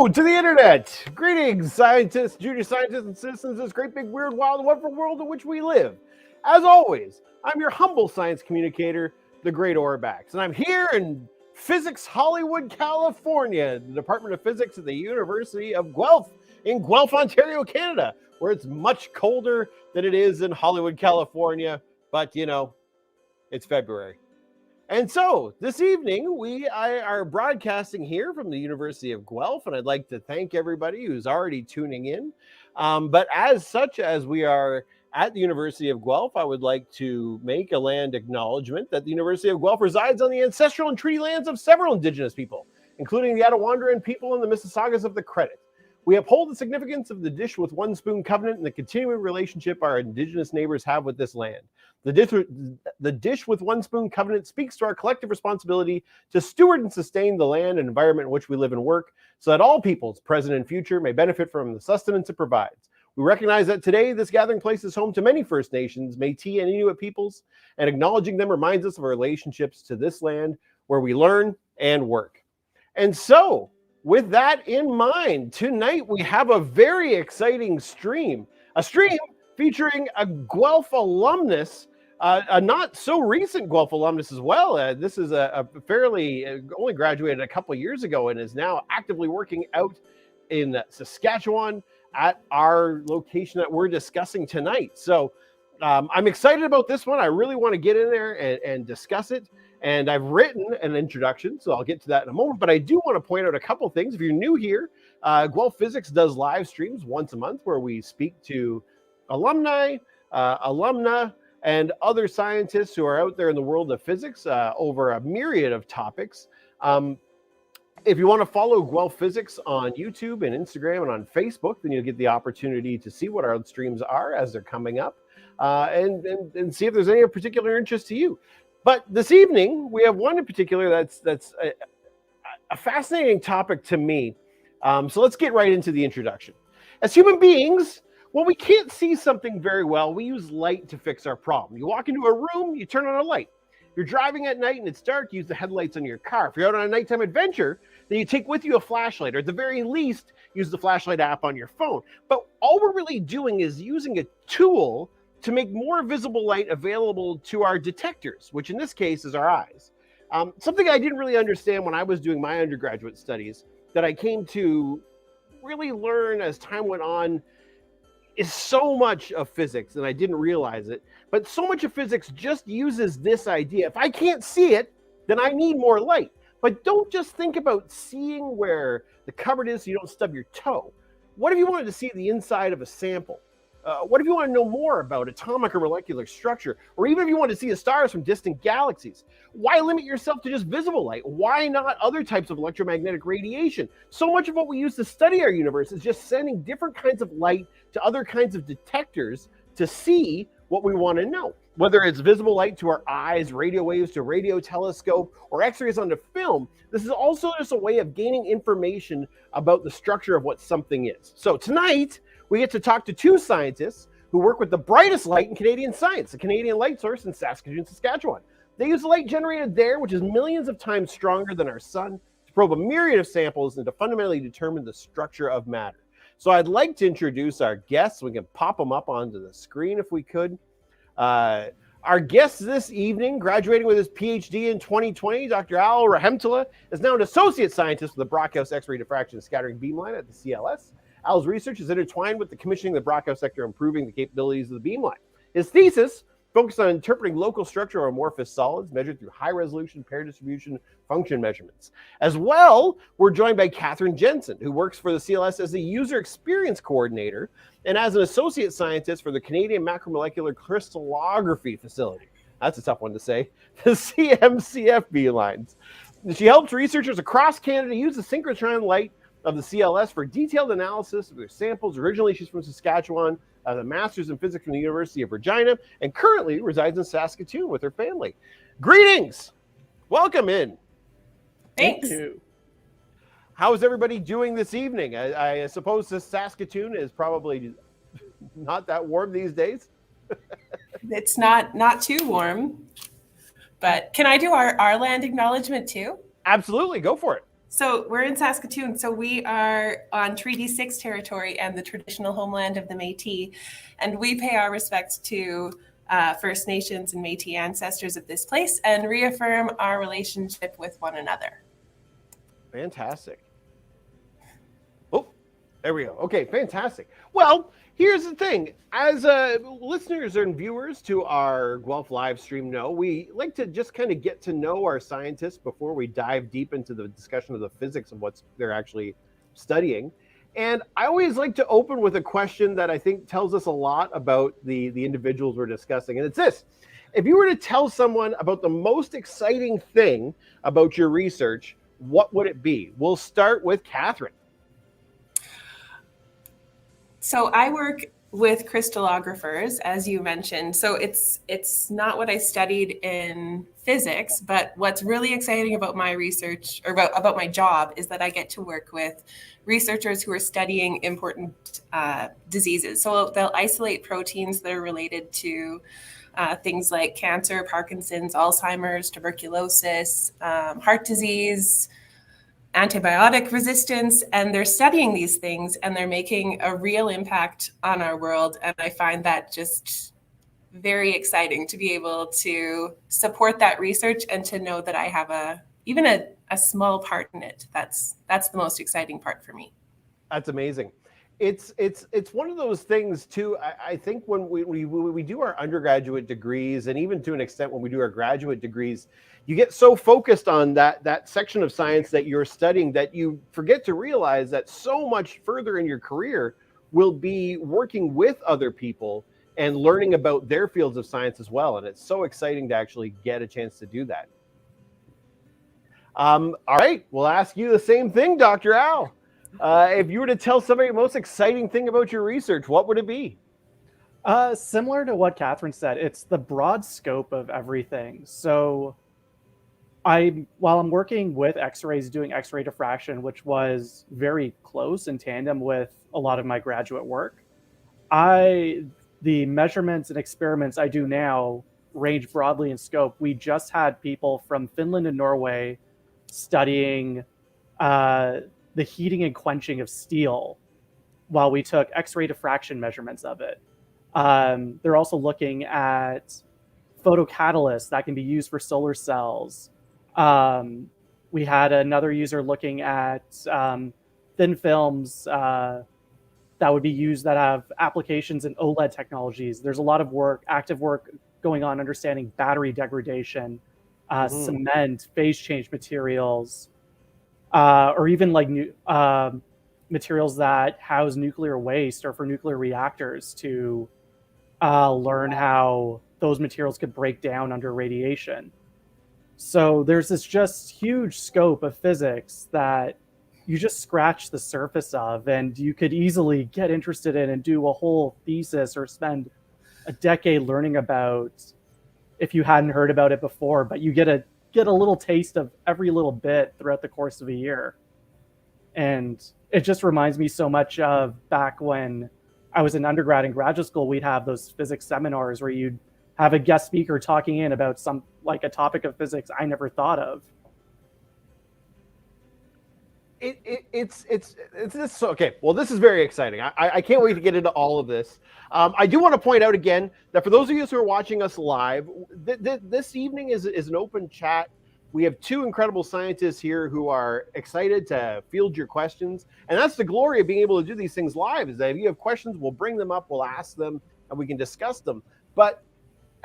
Hello to the internet. Greetings, scientists, junior scientists, and citizens of this great big weird wild and wonderful world in which we live. As always, I'm your humble science communicator, the Great Orbax, and I'm here in Physics Hollywood, California, the Department of Physics at the University of Guelph in Guelph, Ontario, Canada, where it's much colder than it is in Hollywood, California, but you know, it's February. And so this evening, we are broadcasting here from the University of Guelph, and I'd like to thank everybody who's already tuning in. But as we are at the University of Guelph, I would like to make a land acknowledgement that the University of Guelph resides on the ancestral and treaty lands of several Indigenous people, including the Attawandaron people and the Mississaugas of the Credit. We uphold the significance of the dish with one spoon covenant and the continuing relationship our Indigenous neighbors have with this land. The dish with one spoon covenant speaks to our collective responsibility to steward and sustain the land and environment in which we live and work, so that all peoples, present and future, may benefit from the sustenance it provides. We recognize that today this gathering place is home to many First Nations, Métis, and Inuit peoples, and acknowledging them reminds us of our relationships to this land where we learn and work. And so, with that in mind, tonight we have a very exciting stream. A stream featuring a Guelph alumnus, a not so recent Guelph alumnus as well. This is a fairly, only graduated a couple years ago and is now actively working out in Saskatchewan at our location that we're discussing tonight. So I'm excited about this one. I really want to get in there and discuss it. And I've written an introduction, so I'll get to that in a moment. But I do want to point out a couple things. If you're new here, Guelph Physics does live streams once a month where we speak to alumni, alumna, and other scientists who are out there in the world of physics over a myriad of topics. If you want to follow Guelph Physics on YouTube and Instagram and on Facebook, then you'll get the opportunity to see what our streams are as they're coming up and see if there's any of particular interest to you. But this evening, we have one in particular that's a fascinating topic to me. So let's get right into the introduction. As human beings, when we can't see something very well, we use light to fix our problem. You walk into a room, you turn on a light. You're driving at night and it's dark, use the headlights on your car. If you're out on a nighttime adventure, then you take with you a flashlight, or at the very least, use the flashlight app on your phone. But all we're really doing is using a tool to make more visible light available to our detectors, which in this case is our eyes. Something I didn't really understand when I was doing my undergraduate studies that I came to really learn as time went on is so much of physics, and I didn't realize it, but so much of physics just uses this idea. If I can't see it, then I need more light. But don't just think about seeing where the cupboard is so you don't stub your toe. What if you wanted to see the inside of a sample? What if you want to know more about atomic or molecular structure? Or even if you want to see the stars from distant galaxies? Why limit yourself to just visible light? Why not other types of electromagnetic radiation? So much of what we use to study our universe is just sending different kinds of light to other kinds of detectors to see what we want to know. Whether it's visible light to our eyes, radio waves to a radio telescope, or X-rays onto film, this is also just a way of gaining information about the structure of what something is. So tonight, we get to talk to two scientists who work with the brightest light in Canadian science, the Canadian light source in Saskatoon, Saskatchewan. They use the light generated there, which is millions of times stronger than our sun, to probe a myriad of samples and to fundamentally determine the structure of matter. So I'd like to introduce our guests. We can pop them up onto the screen if we could. Our guest this evening, graduating with his PhD in 2020, Dr. Rahemtulla, is now an associate scientist with the Brockhouse X-ray diffraction and scattering beamline at the CLS. Al's research is intertwined with the commissioning of the Brockhouse sector, improving the capabilities of the beamline. His thesis focused on interpreting local structure of amorphous solids measured through high-resolution pair distribution function measurements. As well, we're joined by Kathryn Janzen, who works for the CLS as a user experience coordinator and as an associate scientist for the Canadian Macromolecular Crystallography facility. That's a tough one to say. The CMCF beamlines. She helps researchers across Canada use the synchrotron light of the CLS for detailed analysis of their samples. Originally, she's from Saskatchewan, a master's in physics from the University of Regina, and currently resides in Saskatoon with her family. Greetings! Welcome in. Thanks. Thank you. How is everybody doing this evening? I suppose this Saskatoon is probably not that warm these days. It's not too warm, but can I do our land acknowledgement too? Absolutely, go for it. So we're in Saskatoon. So we are on Treaty 6 territory and the traditional homeland of the Métis. And we pay our respects to First Nations and Métis ancestors of this place and reaffirm our relationship with one another. Fantastic. Oh, there we go. Okay, fantastic. Well, here's the thing. As listeners and viewers to our Guelph live stream know, we like to just kind of get to know our scientists before we dive deep into the discussion of the physics of what they're actually studying. And I always like to open with a question that I think tells us a lot about the individuals we're discussing. And it's this. If you were to tell someone about the most exciting thing about your research, what would it be? We'll start with Kathryn. So I work with crystallographers, as you mentioned. So it's not what I studied in physics, but what's really exciting about my research or about my job is that I get to work with researchers who are studying important diseases. So they'll isolate proteins that are related to things like cancer, Parkinson's, Alzheimer's, tuberculosis, heart disease, antibiotic resistance, and they're studying these things and they're making a real impact on our world. And I find that just very exciting to be able to support that research and to know that I have even a small part in it. That's the most exciting part for me. That's amazing. It's one of those things too. I think when we do our undergraduate degrees, and even to an extent when we do our graduate degrees, you get so focused on that section of science that you're studying that you forget to realize that so much further in your career will be working with other people and learning about their fields of science as well. And it's so exciting to actually get a chance to do that. All right, we'll ask you the same thing, Dr. Al. If you were to tell somebody the most exciting thing about your research, what would it be? Similar to what Kathryn said, it's the broad scope of everything. So while I'm working with X-rays, doing X-ray diffraction, which was very close in tandem with a lot of my graduate work, the measurements and experiments I do now range broadly in scope. We just had people from Finland and Norway studying the heating and quenching of steel while we took X-ray diffraction measurements of it. They're also looking at photocatalysts that can be used for solar cells. We had another user looking at thin films that would be used that have applications in OLED technologies. There's a lot of active work going on understanding battery degradation, cement, phase change materials, or even like materials that house nuclear waste or for nuclear reactors to learn how those materials could break down under radiation. So there's this just huge scope of physics that you just scratch the surface of, and you could easily get interested in and do a whole thesis or spend a decade learning about if you hadn't heard about it before, but you get a little taste of every little bit throughout the course of a year. And it just reminds me so much of back when I was in undergrad and graduate school, we'd have those physics seminars where you'd have a guest speaker talking in about a topic of physics I never thought of. It's this. Okay, well, this is very exciting. I can't wait to get into all of this. I do want to point out again that for those of you who are watching us live, this evening is an open chat. We have two incredible scientists here who are excited to field your questions. And that's the glory of being able to do these things live, is that if you have questions, we'll bring them up, we'll ask them, and we can discuss them. But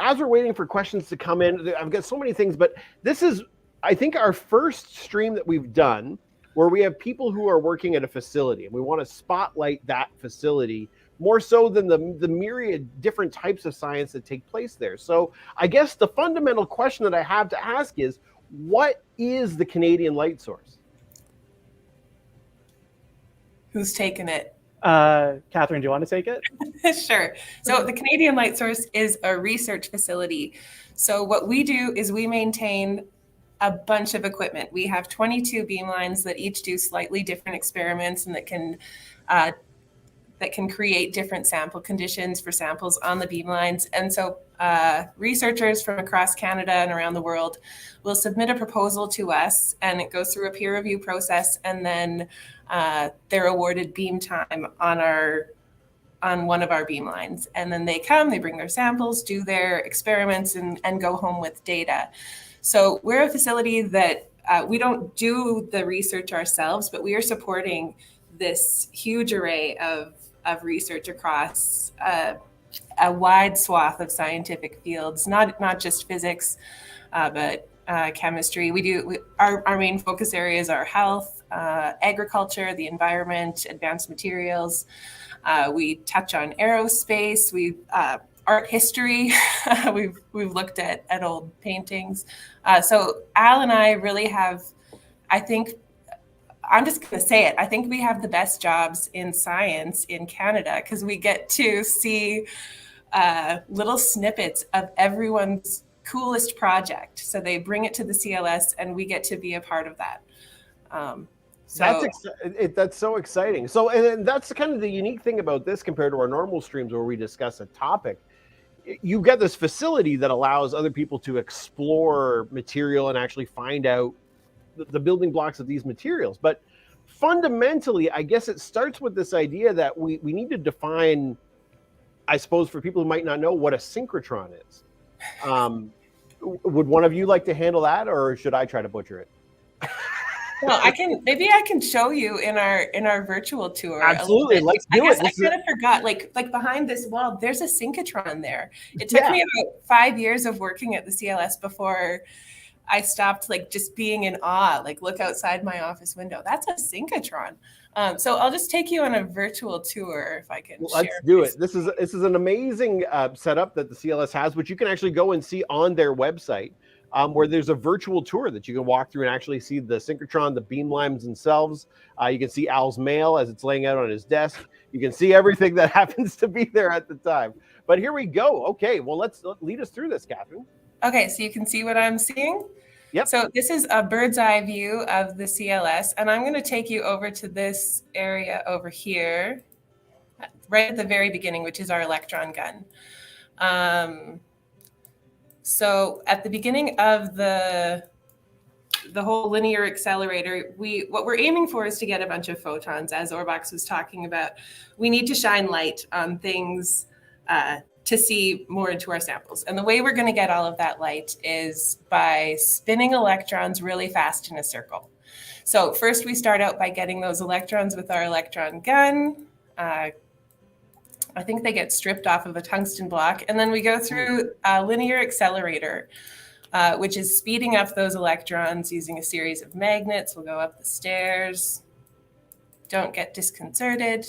as we're waiting for questions to come in, I've got so many things, but this is, I think, our first stream that we've done where we have people who are working at a facility, and we want to spotlight that facility more so than the myriad different types of science that take place there. So I guess the fundamental question that I have to ask is, what is the Canadian light source? Who's taken it? Kathryn, do you want to take it? Sure. So the Canadian Light Source is a research facility. So what we do is we maintain a bunch of equipment. We have 22 beamlines that each do slightly different experiments and that can that can create different sample conditions for samples on the beamlines. And so researchers from across Canada and around the world will submit a proposal to us, and it goes through a peer review process, and then they're awarded beam time on one of our beamlines. And then they come, they bring their samples, do their experiments, and go home with data. So we're a facility that we don't do the research ourselves, but we are supporting this huge array of research across a wide swath of scientific fields, not just physics, but chemistry. Our main focus areas are health, agriculture, the environment, advanced materials. We touch on aerospace. Art history. we've looked at old paintings. So Al and I really have, I think, I'm just going to say it, I think we have the best jobs in science in Canada, because we get to see little snippets of everyone's coolest project. So they bring it to the CLS, and we get to be a part of that. That's so exciting. So, and that's kind of the unique thing about this compared to our normal streams where we discuss a topic. You get this facility that allows other people to explore material and actually find out the building blocks of these materials. But fundamentally, I guess it starts with this idea that we need to define, I suppose, for people who might not know, what a synchrotron is. Would one of you like to handle that, or should I try to butcher it? Well, maybe I can show you in our virtual tour. Absolutely, let's do it. I kind of forgot, like behind this wall, there's a synchrotron there. It took me about 5 years of working at the CLS before I stopped just being in awe. Like, look outside my office window. That's a synchrotron. So I'll just take you on a virtual tour if I can. Well, let's do it. This is an amazing setup that the CLS has, which you can actually go and see on their website. Where there's a virtual tour that you can walk through and actually see the synchrotron, the beamlines themselves. You can see Al's mail as it's laying out on his desk. You can see everything that happens to be there at the time. But here we go. Okay, well, let's lead us through this, Kathryn. Okay, so you can see what I'm seeing? Yep. So this is a bird's eye view of the CLS, and I'm going to take you over to this area over here, right at the very beginning, which is our electron gun. So at the beginning of the whole linear accelerator, what we're aiming for is to get a bunch of photons, as Orbox was talking about. We need to shine light on things to see more into our samples. And the way we're going to get all of that light is by spinning electrons really fast in a circle. So first we start out by getting those electrons with our electron gun. I think they get stripped off of a tungsten block. And then we go through a linear accelerator, which is speeding up those electrons using a series of magnets. We'll go up the stairs. Don't get disconcerted.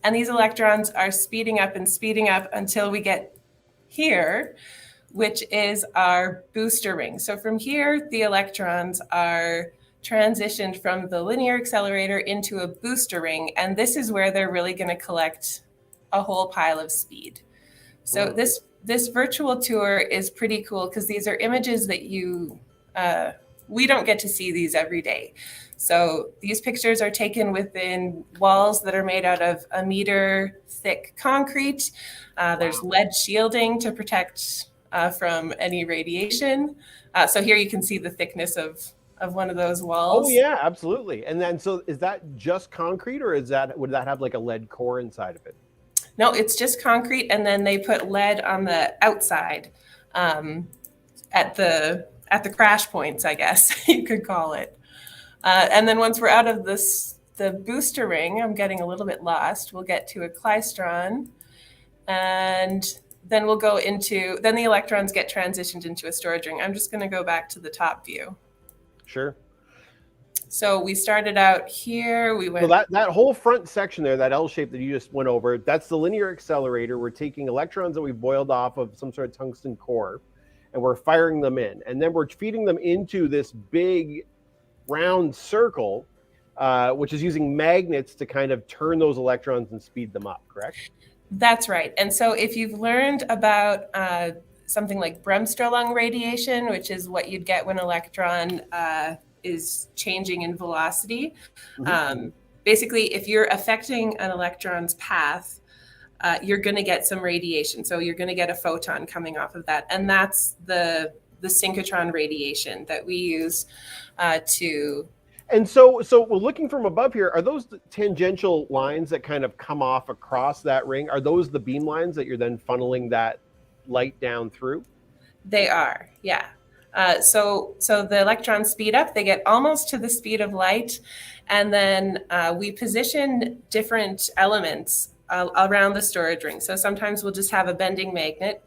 And these electrons are speeding up until we get here, which is our booster ring. So from here, the electrons are transitioned from the linear accelerator into a booster ring. And this is where they're really going to collect a whole pile of speed. So this virtual tour is pretty cool because these are images that we don't get to see these every day. So these pictures are taken within walls that are made out of 1 meter thick concrete. There's lead shielding to protect from any radiation. So here you can see the thickness of one of those walls. Oh yeah, absolutely. And then, so is that just concrete, or would that have like a lead core inside of it? No, it's just concrete, and then they put lead on the outside, at the crash points, I guess you could call it. And then once we're out of the booster ring, I'm getting a little bit lost. We'll get to a klystron, and then we'll go into, then the electrons get transitioned into a storage ring. I'm just going to go back to the top view. Sure. So we started out here. We went. So that whole front section there, that L shape that you just went over, that's the linear accelerator. We're taking electrons that we've boiled off of some sort of tungsten core, and we're firing them in. And then we're feeding them into this big round circle, which is using magnets to kind of turn those electrons and speed them up, correct? That's right. And so if you've learned about something like Bremsstrahlung radiation, which is what you'd get when an electron is changing in velocity, basically, if you're affecting an electron's path, you're going to get some radiation. So you're going to get a photon coming off of that. And that's the synchrotron radiation that we use to... And so we're looking from above here. Are those the tangential lines that kind of come off across that ring? Are those the beam lines that you're then funneling that light down through? They are, yeah. So the electrons speed up. They get almost to the speed of light. And then we position different elements around the storage ring. So sometimes we'll just have a bending magnet.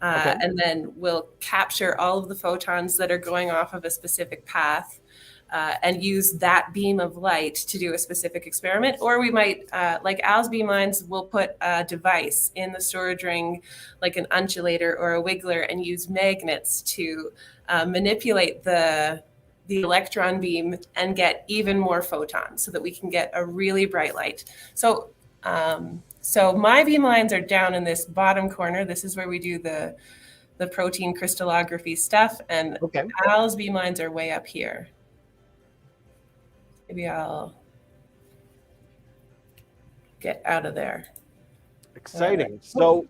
And then we'll capture all of the photons that are going off of a specific path. And use that beam of light to do a specific experiment. Or we might, like Al's beamlines, we'll put a device in the storage ring, like an undulator or a wiggler, and use magnets to manipulate the electron beam and get even more photons so that we can get a really bright light. So my beamlines are down in this bottom corner. This is where we do the protein crystallography stuff. And Al's beamlines are way up here. Maybe I'll get out of there. Exciting. So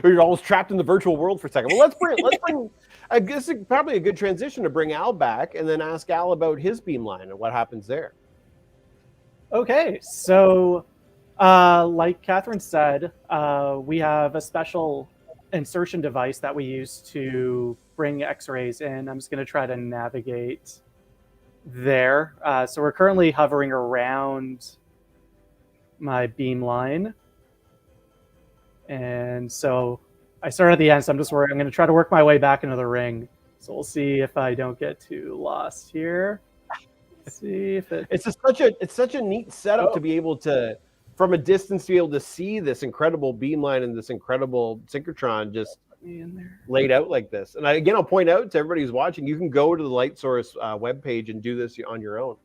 we're almost trapped in the virtual world for a second. Well, let's bring. I guess it's probably a good transition to bring Al back and then ask Al about his beamline and what happens there. Okay, so like Kathryn said, we have a special insertion device that we use to bring X-rays in. I'm just going to try to navigate there. So we're currently hovering around my beamline. And so I started at the end, so I'm going to try to work my way back into the ring. So we'll see if I don't get too lost here. Let's see if it's such a neat setup to be able to, from a distance, to be able to see this incredible beamline and this incredible synchrotron just in there laid out like this. And I'll point out to everybody who's watching, you can go to the Light Source webpage and do this on your own.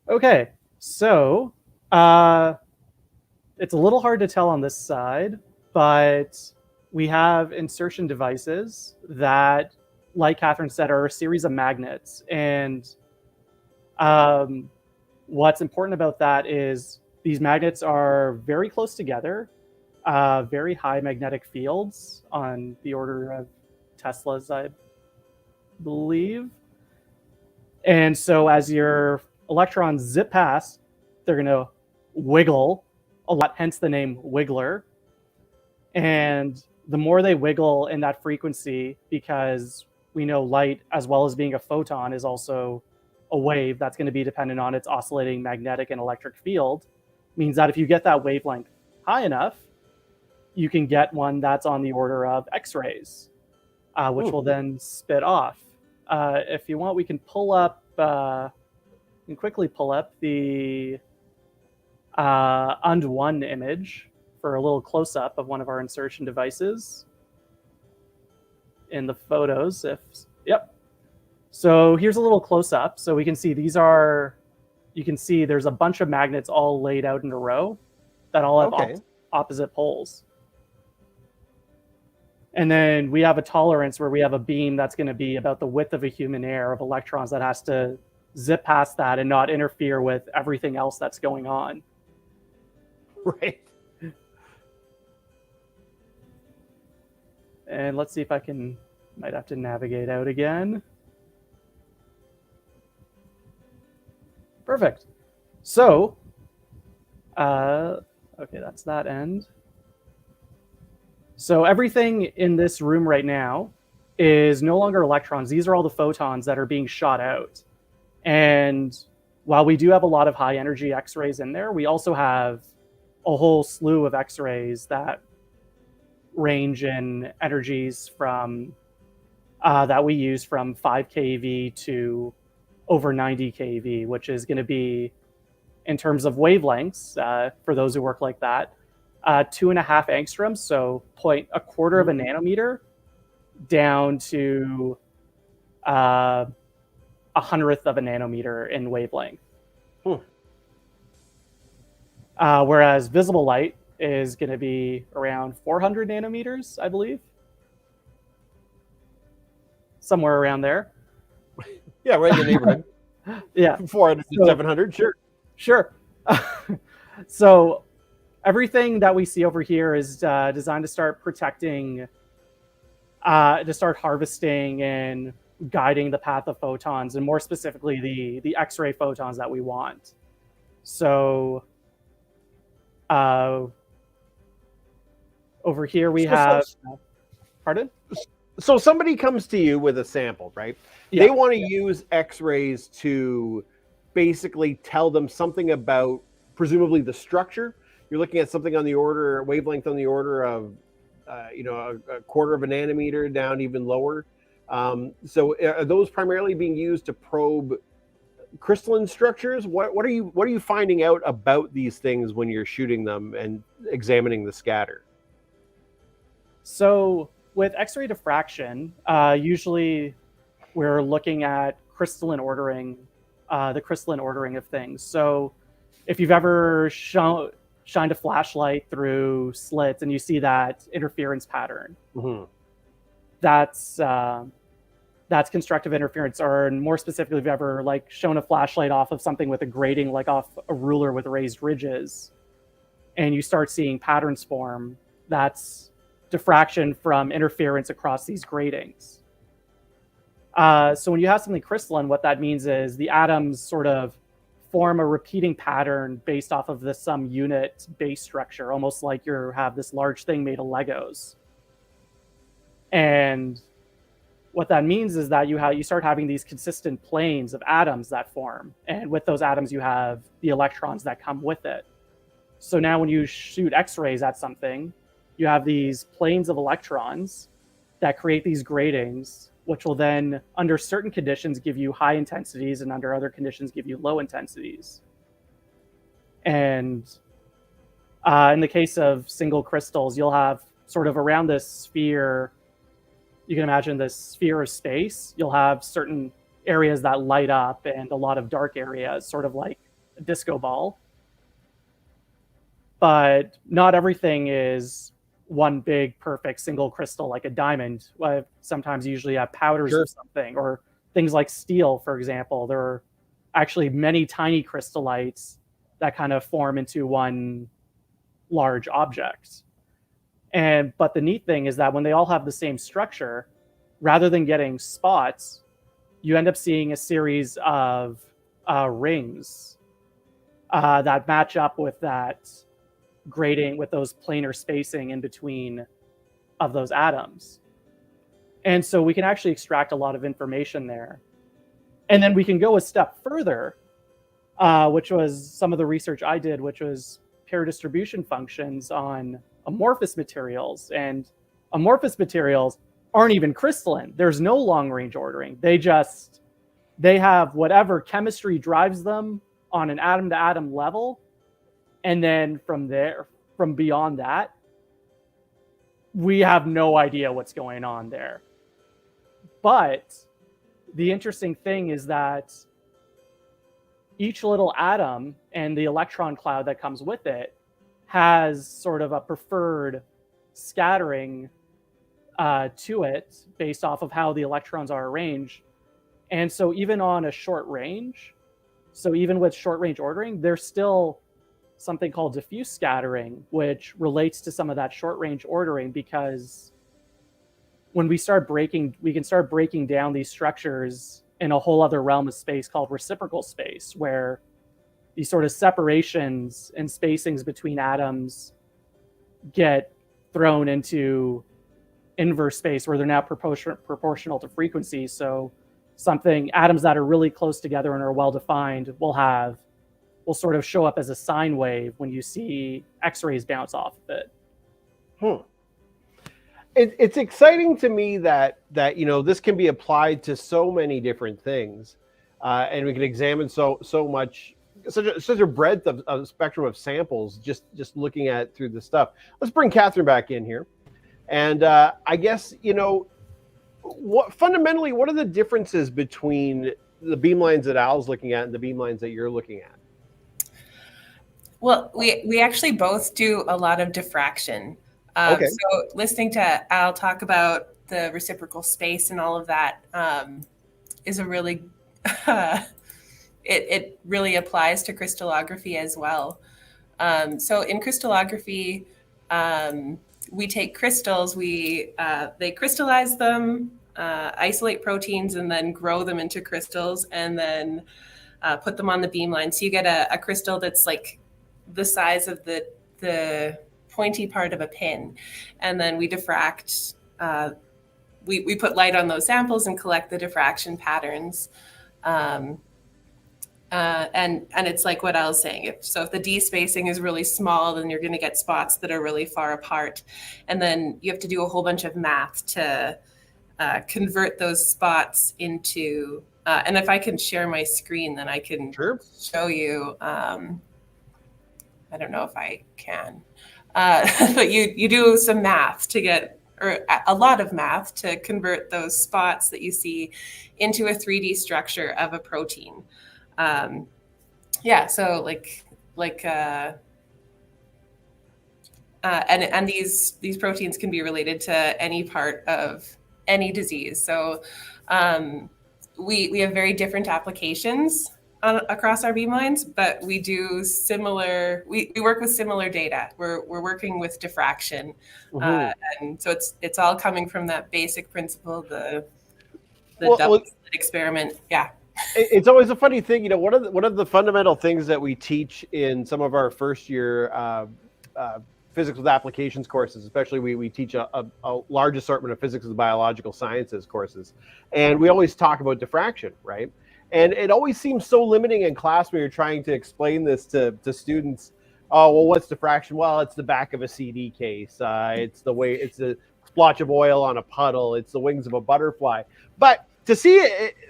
Okay, so it's a little hard to tell on this side, but we have insertion devices that, like Kathryn said, are a series of magnets. And what's important about that is these magnets are very close together, very high magnetic fields on the order of Teslas, I believe. And so as your electrons zip past, they're going to wiggle a lot, hence the name wiggler. And the more they wiggle in that frequency, because we know light, as well as being a photon, is also a wave that's going to be dependent on its oscillating magnetic and electric field, means that if you get that wavelength high enough, you can get one that's on the order of X-rays, which will then spit off. If you want, we can pull up, quickly pull up the Und1 image for a little close-up of one of our insertion devices in the photos. Yep. So here's a little close-up. So we can see you can see there's a bunch of magnets all laid out in a row that all have opposite poles. And then we have a tolerance where we have a beam that's going to be about the width of a human hair of electrons that has to zip past that and not interfere with everything else that's going on. Right. And let's see if might have to navigate out again. Perfect. So, okay, that's that end. So everything in this room right now is no longer electrons. These are all the photons that are being shot out. And while we do have a lot of high energy X-rays in there, we also have a whole slew of X-rays that range in energies from that we use from 5 keV to over 90 keV, which is going to be, in terms of wavelengths, for those who work like that, 2.5 angstroms, so a quarter of a nanometer, down to a hundredth of a nanometer in wavelength. Whereas visible light is going to be around 400 nanometers, I believe. somewhere around there. Yeah, right in the neighborhood. Yeah, 400 to 700, sure. So everything that we see over here is designed to start protecting, to start harvesting and guiding the path of photons, and more specifically the X-ray photons that we want. So over here we have, pardon? So somebody comes to you with a sample, right? Yeah. They want to use X-rays to basically tell them something about presumably the structure. You're looking at something on the order, wavelength on the order of, a quarter of a nanometer down even lower. So are those primarily being used to probe crystalline structures? What are you finding out about these things when you're shooting them and examining the scatter? So with X-ray diffraction, usually we're looking at crystalline ordering, the crystalline ordering of things. So if you've ever shined a flashlight through slits and you see that interference pattern, that's constructive interference. Or more specifically, if you've ever shown a flashlight off of something with a grating, like off a ruler with raised ridges, and you start seeing patterns form, that's diffraction from interference across these gratings. So when you have something crystalline, what that means is the atoms sort of form a repeating pattern based off of some unit base structure, almost like you have this large thing made of Legos. And what that means is that you start having these consistent planes of atoms that form, and with those atoms you have the electrons that come with it. So now when you shoot X-rays at something, you have these planes of electrons that create these gratings, which will then, under certain conditions, give you high intensities, and under other conditions give you low intensities. And in the case of single crystals, you'll have sort of around this sphere, you can imagine this sphere of space, you'll have certain areas that light up and a lot of dark areas, sort of like a disco ball. But not everything is one big perfect single crystal like a diamond. Sometimes you usually have powders of something, or things like steel, for example. There are actually many tiny crystallites that kind of form into one large object. But the neat thing is that when they all have the same structure, rather than getting spots, you end up seeing a series of rings that match up with that grating, with those planar spacing in between of those atoms. And so we can actually extract a lot of information there. And then we can go a step further, which was some of the research I did, which was pair distribution functions on amorphous materials. And amorphous materials aren't even crystalline. There's no long range ordering. They have whatever chemistry drives them on an atom to atom level. And then from beyond that, we have no idea what's going on there. But the interesting thing is that each little atom and the electron cloud that comes with it has sort of a preferred scattering to it based off of how the electrons are arranged. And so even on a short range, so even with short range ordering, there's still something called diffuse scattering, which relates to some of that short range ordering, because when we can start breaking down these structures in a whole other realm of space called reciprocal space, where these sort of separations and spacings between atoms get thrown into inverse space, where they're now proportional to frequency. So atoms that are really close together and are well defined will sort of show up as a sine wave when you see X-rays bounce off of it. It's exciting to me that this can be applied to so many different things, and we can examine such a breadth of spectrum of samples just looking at through the stuff. Let's bring Kathryn back in here, and I guess fundamentally what are the differences between the beamlines that Al's looking at and the beamlines that you're looking at? Well, we actually both do a lot of diffraction. Okay. So listening to Al talk about the reciprocal space and all of that is a really it really applies to crystallography as well. So in crystallography, we take crystals, they crystallize them, isolate proteins, and then grow them into crystals, and then put them on the beamline. So you get a crystal that's like the size of the pointy part of a pin, and then we diffract. We put light on those samples and collect the diffraction patterns. And it's like what I was saying. If the D spacing is really small, then you're going to get spots that are really far apart. And then you have to do a whole bunch of math to convert those spots into, and if I can share my screen, then I can show you. I don't know if I can, but you do some math to get, or a lot of math to convert those spots that you see into a 3D structure of a protein. So and these proteins can be related to any part of any disease. So we have very different applications across our beamlines, but we do similar. We work with similar data. We're working with diffraction, and so it's all coming from that basic principle, the double slit experiment. Yeah. It's always a funny thing, you know. One of the fundamental things that we teach in some of our first year physics with applications courses, especially we teach a large assortment of physics with biological sciences courses, and we always talk about diffraction, right? And it always seems so limiting in class when you're trying to explain this to students. Oh, well, what's diffraction? Well, it's the back of a CD case. It's a splotch of oil on a puddle. It's the wings of a butterfly. But to see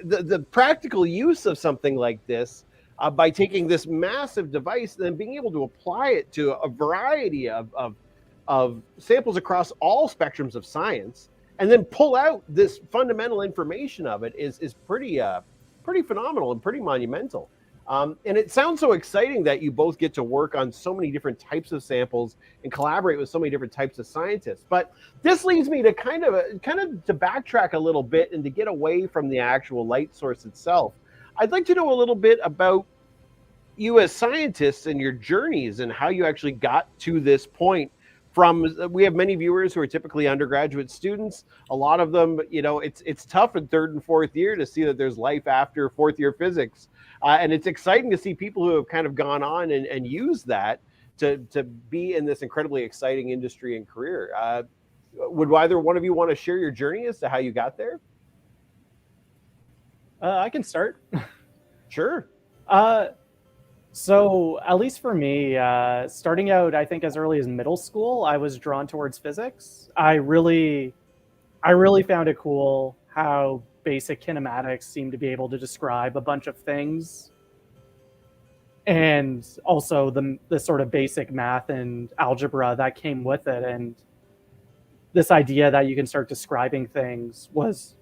the practical use of something like this, by taking this massive device and then being able to apply it to a variety of samples across all spectrums of science, and then pull out this fundamental information of it is pretty phenomenal and pretty monumental. And it sounds so exciting that you both get to work on so many different types of samples and collaborate with so many different types of scientists. But this leads me to kind of to backtrack a little bit and to get away from the actual light source itself. I'd like to know a little bit about you as scientists and your journeys and how you actually got to this point. We have many viewers who are typically undergraduate students. A lot of them, you know, it's tough in third and fourth year to see that there's life after fourth year physics. And it's exciting to see people who have kind of gone on and used that to be in this incredibly exciting industry and career. Would either one of you want to share your journey as to how you got there? I can start. Sure. So at least for me, starting out, I think as early as middle school, I was drawn towards physics. I really found it cool how basic kinematics seemed to be able to describe a bunch of things. And also the sort of basic math and algebra that came with it. And this idea that you can start describing things was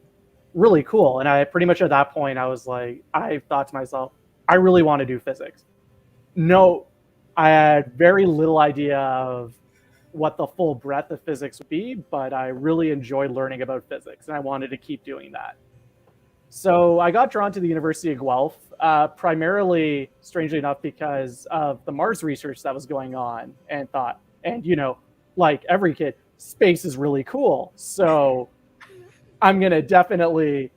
really cool. And I pretty much at that point, I thought to myself, I really want to do physics. No, I had very little idea of what the full breadth of physics would be, but I really enjoyed learning about physics, and I wanted to keep doing that. So I got drawn to the University of Guelph, primarily, strangely enough, because of the Mars research that was going on, and you know, like every kid, space is really cool. So I'm going to definitely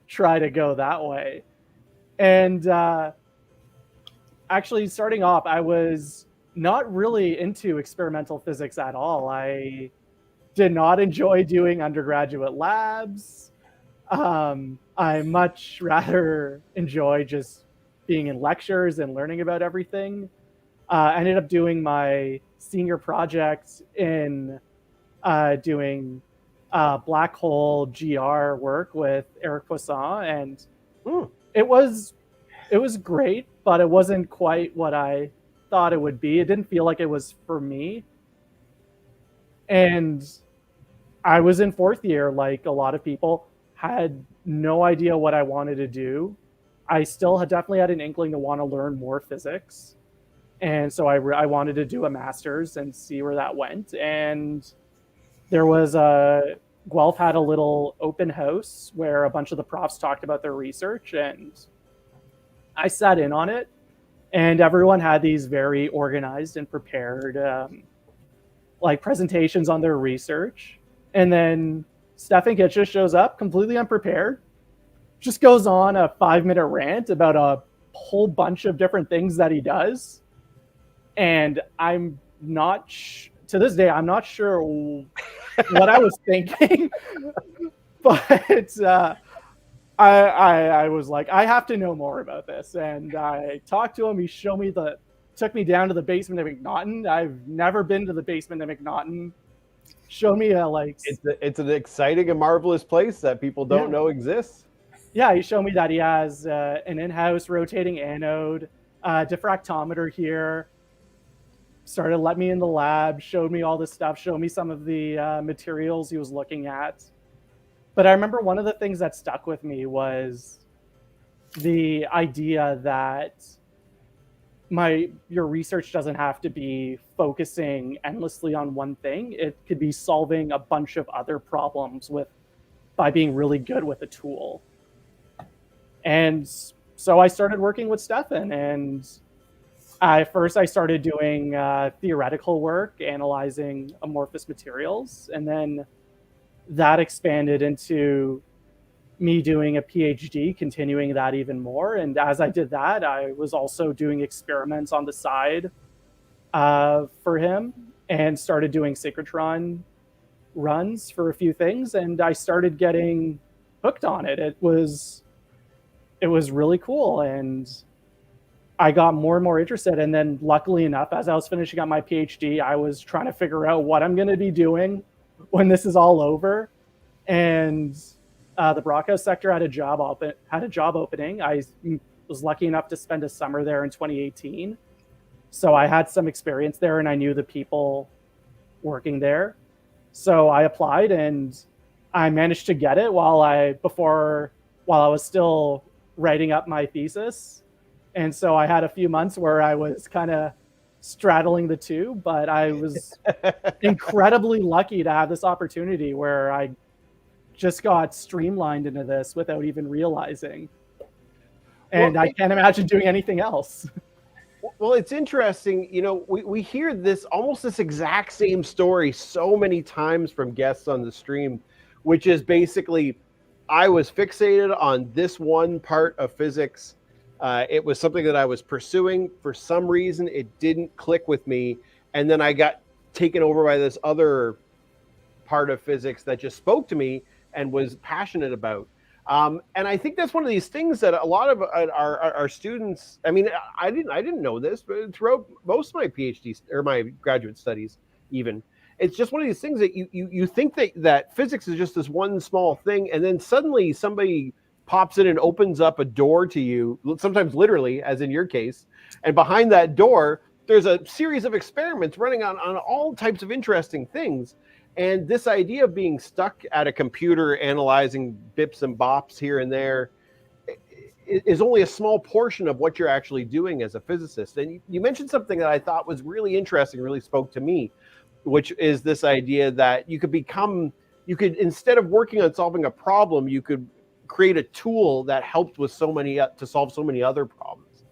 try to go that way. And actually, starting off, I was not really into experimental physics at all. I did not enjoy doing undergraduate labs. I much rather enjoy just being in lectures and learning about everything. I ended up doing my senior project in doing black hole GR work with Eric Poisson, and it was great, but it wasn't quite what I thought it would be. It didn't feel like it was for me. And I was in fourth year, like a lot of people, had no idea what I wanted to do. I still definitely had an inkling to want to learn more physics. And so I wanted to do a master's and see where that went. And there was a Guelph had a little open house where a bunch of the profs talked about their research, and I sat in on it. And everyone had these very organized and prepared like presentations on their research. And then Stefan Kitsch shows up completely unprepared, just goes on a 5-minute rant about a whole bunch of different things that he does. And I'm not, to this day, I'm not sure what I was thinking, but I was like, I have to know more about this. And I talked to him. He took me down to the basement of McNaughton. I've never been to the basement of McNaughton. Showed me it's an exciting and marvelous place that people don't know exists. Yeah, he showed me that he has an in-house rotating anode, diffractometer here. Started to let me in the lab, showed me all this stuff, showed me some of the materials he was looking at. But I remember one of the things that stuck with me was the idea that your research doesn't have to be focusing endlessly on one thing. It could be solving a bunch of other problems by being really good with a tool. And so I started working with Stefan, and first I started doing theoretical work, analyzing amorphous materials, and then that expanded into me doing a PhD, continuing that even more. And as I did that, I was also doing experiments on the side for him, and started doing synchrotron runs for a few things. And I started getting hooked on it. It was really cool. And I got more and more interested. And then luckily enough, as I was finishing up my PhD, I was trying to figure out what I'm going to be doing when this is all over. And the Brockhouse sector had a job opening. I was lucky enough to spend a summer there in 2018. So I had some experience there, and I knew the people working there. So I applied, and I managed to get it while I was still writing up my thesis. And so I had a few months where I was kind of straddling the two, but I was incredibly lucky to have this opportunity where I just got streamlined into this without even realizing. And I can't imagine doing anything else. Well, it's interesting. You know, we hear this exact same story so many times from guests on the stream, which is basically, I was fixated on this one part of physics. It was something that I was pursuing. For some reason, it didn't click with me. And then I got taken over by this other part of physics that just spoke to me and was passionate about. And I think that's one of these things that a lot of our students, I mean, I didn't know this, but throughout most of my PhD or my graduate studies, even, it's just one of these things that you think that physics is just this one small thing. And then suddenly somebody pops in and opens up a door to you, sometimes literally, as in your case. And behind that door, there's a series of experiments running on all types of interesting things. And this idea of being stuck at a computer analyzing bips and bops here and there is only a small portion of what you're actually doing as a physicist. And you mentioned something that I thought was really interesting, really spoke to me, which is this idea that you could instead of working on solving a problem, you could create a tool that helped with to solve so many other problems.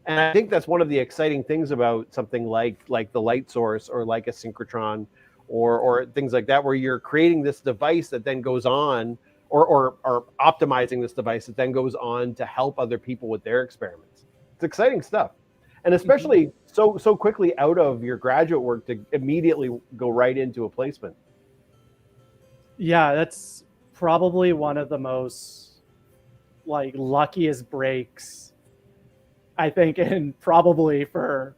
And I think that's one of the exciting things about something like the light source, or like a synchrotron, or things like that, where you're creating this device that then goes on, or optimizing this device that then goes on to help other people with their experiments. It's exciting stuff. And especially so quickly out of your graduate work to immediately go right into a placement. Yeah, that's probably one of the most luckiest breaks, I think, and probably for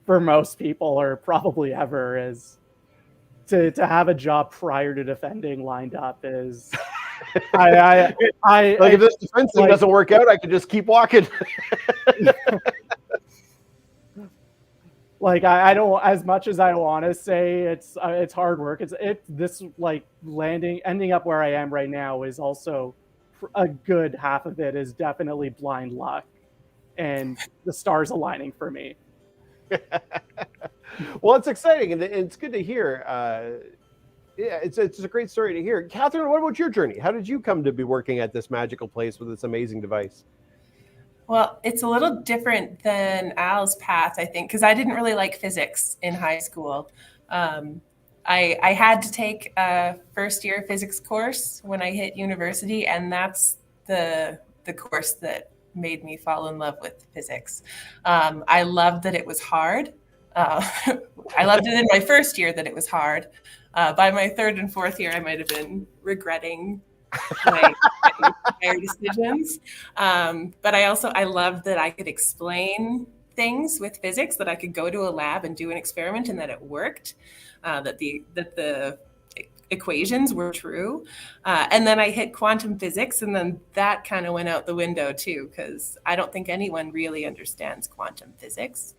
most people, or probably ever, is to have a job prior to defending lined up. Is if this defense thing doesn't work out, I can just keep walking. I don't, as much as I want to say it's hard work. Ending up where I am right now is also a good half of it is definitely blind luck and the stars aligning for me. Well, it's exciting, and it's good to hear. Yeah, it's a great story to hear. Kathryn, what about your journey? How did you come to be working at this magical place with this amazing device? Well, it's a little different than Al's path, I think, because I didn't really like physics in high school. I had to take a first year physics course when I hit university, and that's the course that made me fall in love with physics. I loved that it was hard. I loved it in my first year that it was hard. By my third and fourth year, I might have been regretting my decisions. But I loved that I could explain things with physics, that I could go to a lab and do an experiment and that it worked, that the equations were true. And then I hit quantum physics, and then that kind of went out the window too, because I don't think anyone really understands quantum physics.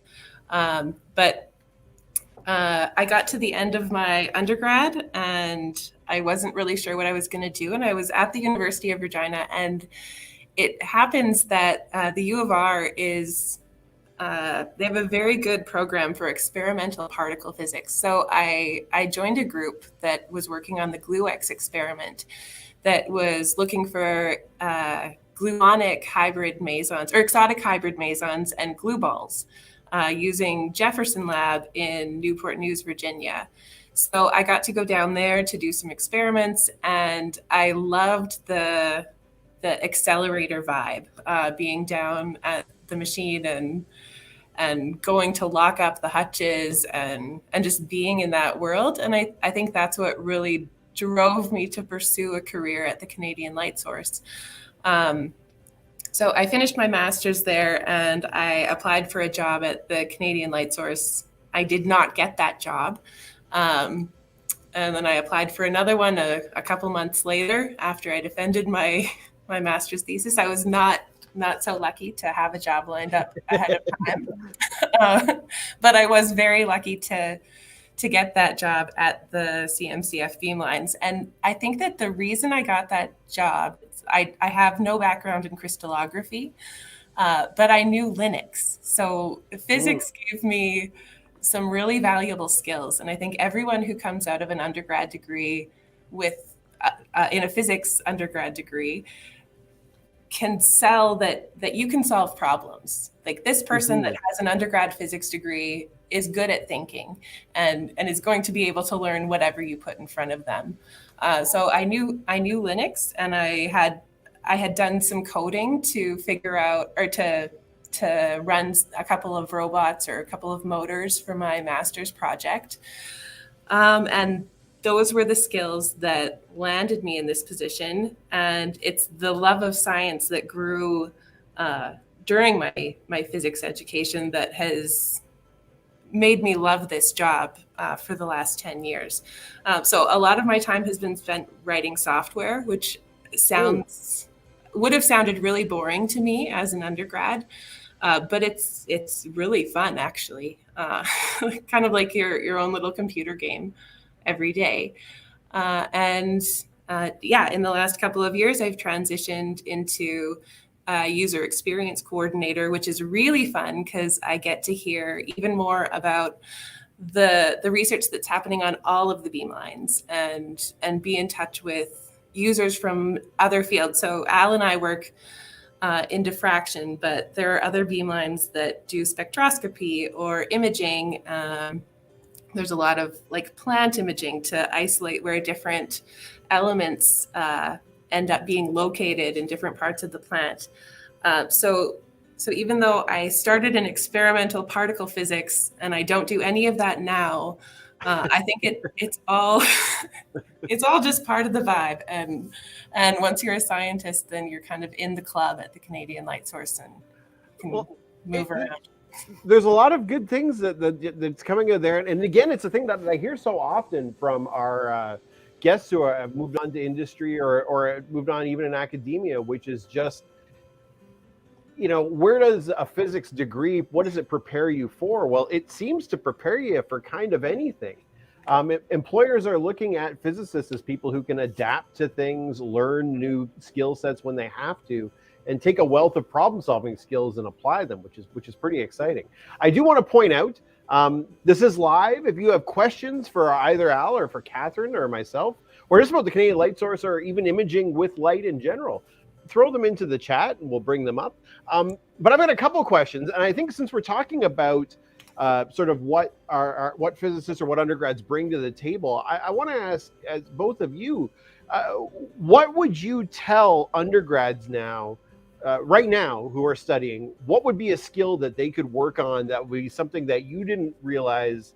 But I got to the end of my undergrad and I wasn't really sure what I was going to do. And I was at the University of Regina, and it happens that the U of R is, they have a very good program for experimental particle physics. So I joined a group that was working on the GlueX experiment that was looking for gluonic hybrid mesons or exotic hybrid mesons and glue balls. Using Jefferson Lab in Newport News, Virginia. So I got to go down there to do some experiments, and I loved the Accelerator vibe, being down at the machine and going to lock up the hutches and just being in that world. And I think that's what really drove me to pursue a career at the Canadian Light Source. So I finished my master's there and I applied for a job at the Canadian Light Source. I did not get that job. And then I applied for another one a couple months later after I defended my master's thesis. I was not so lucky to have a job lined up ahead of time. But I was very lucky to get that job at the CMCF beamlines. And I think that the reason I got that job, I have no background in crystallography, but I knew Linux. So physics gave me some really valuable skills. And I think everyone who comes out of an undergrad degree with in a physics undergrad degree can sell that you can solve problems. Like this person that has an undergrad physics degree is good at thinking and is going to be able to learn whatever you put in front of them. So I knew Linux, and I had done some coding to figure out or to run a couple of robots or a couple of motors for my master's project. And those were the skills that landed me in this position. And it's the love of science that grew during my physics education that has made me love this job for the last 10 years. So a lot of my time has been spent writing software, which would have sounded really boring to me as an undergrad. But it's really fun, actually. Kind of like your own little computer game every day. In the last couple of years, I've transitioned into user experience coordinator, which is really fun because I get to hear even more about the research that's happening on all of the beamlines and be in touch with users from other fields. So Al and I work in diffraction, but there are other beamlines that do spectroscopy or imaging. There's a lot of like plant imaging to isolate where different elements end up being located in different parts of the plant. So even though I started in experimental particle physics and I don't do any of that now, I think it's all it's all just part of the vibe. And once you're a scientist, then you're kind of in the club at the Canadian Light Source and can move around. There's a lot of good things that's coming out there. And again, it's a thing that I hear so often from our guests who have moved on to industry or moved on even in academia, which is just, where does a physics degree, what does it prepare you for? Well, it seems to prepare you for kind of anything. Employers are looking at physicists as people who can adapt to things, learn new skill sets when they have to, and take a wealth of problem-solving skills and apply them, which is pretty exciting. I do want to point out This is live. If you have questions for either Al or for Kathryn or myself, or just about the Canadian light source or even imaging with light in general, throw them into the chat and we'll bring them up. But I've got a couple questions, and I think since we're talking about sort of what what physicists or what undergrads bring to the table, I want to ask, as both of you, what would you tell undergrads now, right now, who are studying? What would be a skill that they could work on that would be something that you didn't realize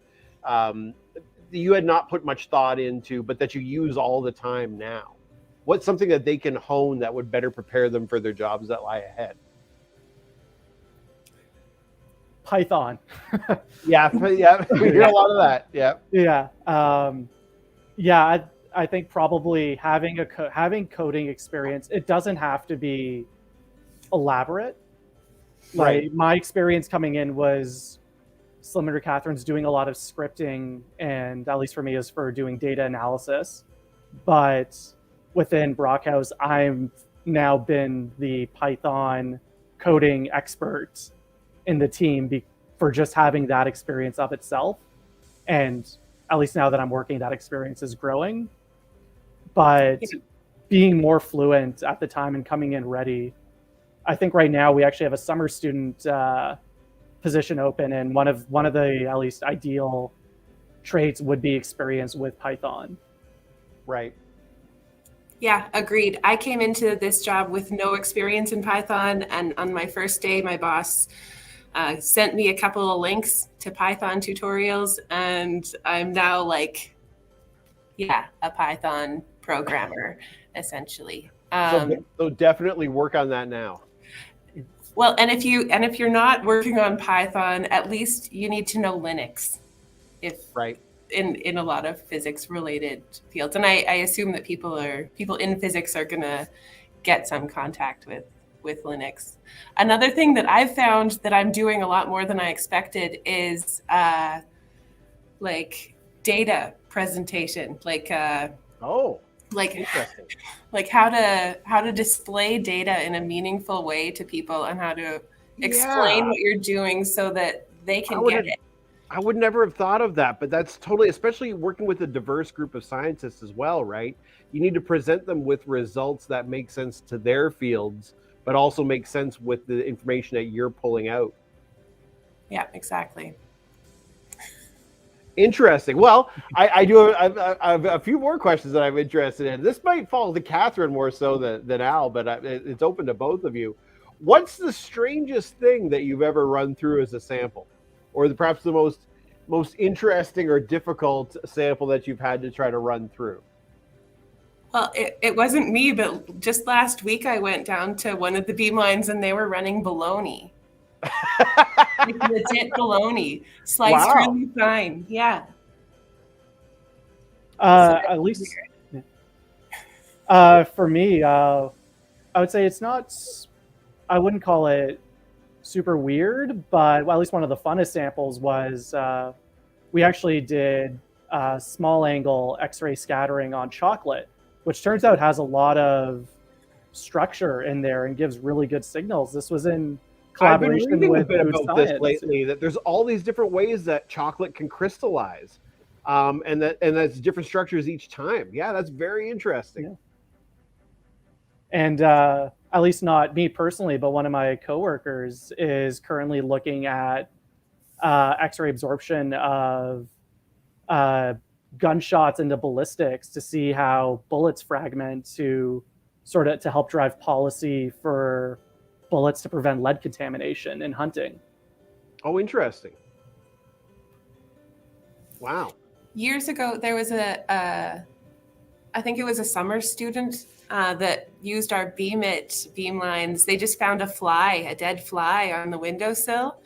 you had not put much thought into, but that you use all the time now? What's something that they can hone that would better prepare them for their jobs that lie ahead? Python. Yeah, we hear a lot of that. Yeah. Yeah. I think probably having coding experience. It doesn't have to be elaborate. Right. Like my experience coming in was similar to Kathryn's, doing a lot of scripting, and at least for me is for doing data analysis. But within Brockhouse, I've now been the Python coding expert in the team for just having that experience of itself. And at least now that I'm working, that experience is growing. But being more fluent at the time and coming in ready, I think right now we actually have a summer student position open, and one of the at least ideal traits would be experience with Python. Right. Yeah, agreed. I came into this job with no experience in Python, and on my first day, my boss sent me a couple of links to Python tutorials, and I'm now like, a Python programmer, essentially. So definitely work on that now. Well, and if you're not working on Python, at least you need to know Linux, right. In a lot of physics related fields. And I assume that people in physics are gonna get some contact with Linux. Another thing that I've found that I'm doing a lot more than I expected is like data presentation, like how to display data in a meaningful way to people, and how to explain what you're doing so that they can get it. I would never have thought of that, but that's totally, especially working with a diverse group of scientists as well, right? You need to present them with results that make sense to their fields, but also make sense with the information that you're pulling out. Yeah, exactly. Interesting. Well, I have a few more questions that I'm interested in. This might fall to Kathryn more so than Al, but it's open to both of you. What's the strangest thing that you've ever run through as a sample? Or perhaps the most interesting or difficult sample that you've had to try to run through? Well, it wasn't me, but just last week I went down to one of the beamlines and they were running bologna. Like legit bologna, sliced really fine. Yeah. At least for me, I would say it's not. I wouldn't call it super weird, but at least one of the funnest samples was we actually did small angle X-ray scattering on chocolate, which turns out has a lot of structure in there and gives really good signals. This was in collaboration I've been reading with a bit about science. this lately, that there's all these different ways that chocolate can crystallize, and that's different structures each time. Yeah, that's very interesting. Yeah. And at least not me personally, but one of my coworkers is currently looking at X-ray absorption of gunshots into ballistics to see how bullets fragment to help drive policy for bullets to prevent lead contamination in hunting. Oh, interesting. Wow. Years ago, there was I think it was a summer student that used our beamlines. They just found a dead fly on the windowsill,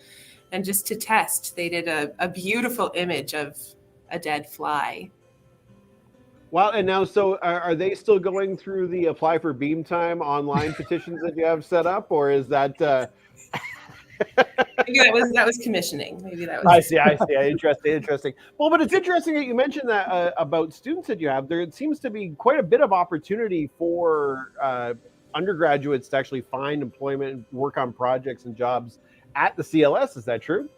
and just to test, they did a beautiful image of a dead fly. Wow. And now, so are they still going through the apply for beam time online petitions that you have set up, or is that Maybe that was commissioning. Maybe that was. I see. Interesting. Well, but it's interesting that you mentioned that about students that you have. There seems to be quite a bit of opportunity for undergraduates to actually find employment and work on projects and jobs at the CLS. Is that true?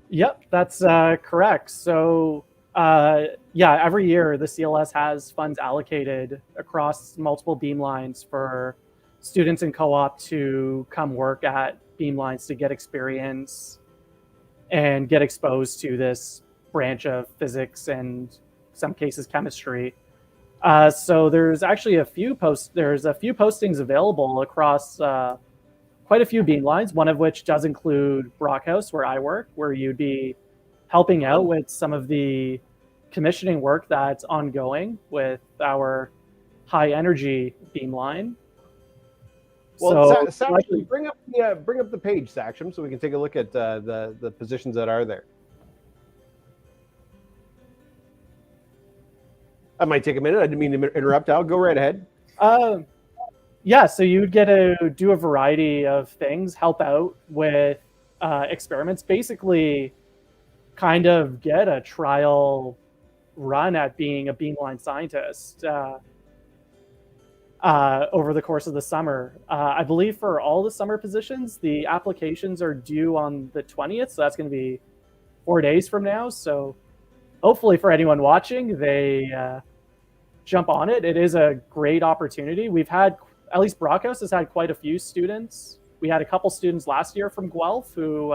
Yep, that's correct. So, yeah, every year the CLS has funds allocated across multiple beamlines for students in co-op to come work at beamlines to get experience and get exposed to this branch of physics and some cases chemistry. So there's actually there's a few postings available across quite a few beamlines, one of which does include Brockhouse, where I work, where you'd be helping out with some of the commissioning work that's ongoing with our high energy beamline. Well, So actually, bring up the page, Saksham, so we can take a look at the positions that are there. I might take a minute. I didn't mean to interrupt. I'll go right ahead. Yeah, so you'd get to do a variety of things, help out with experiments, basically kind of get a trial run at being a beamline scientist over the course of the summer. I believe for all the summer positions, the applications are due on the 20th, so that's going to be 4 days from now. So hopefully for anyone watching, they jump on it. It is a great opportunity. We've had, at least Brockhouse has had quite a few students. We had a couple students last year from Guelph who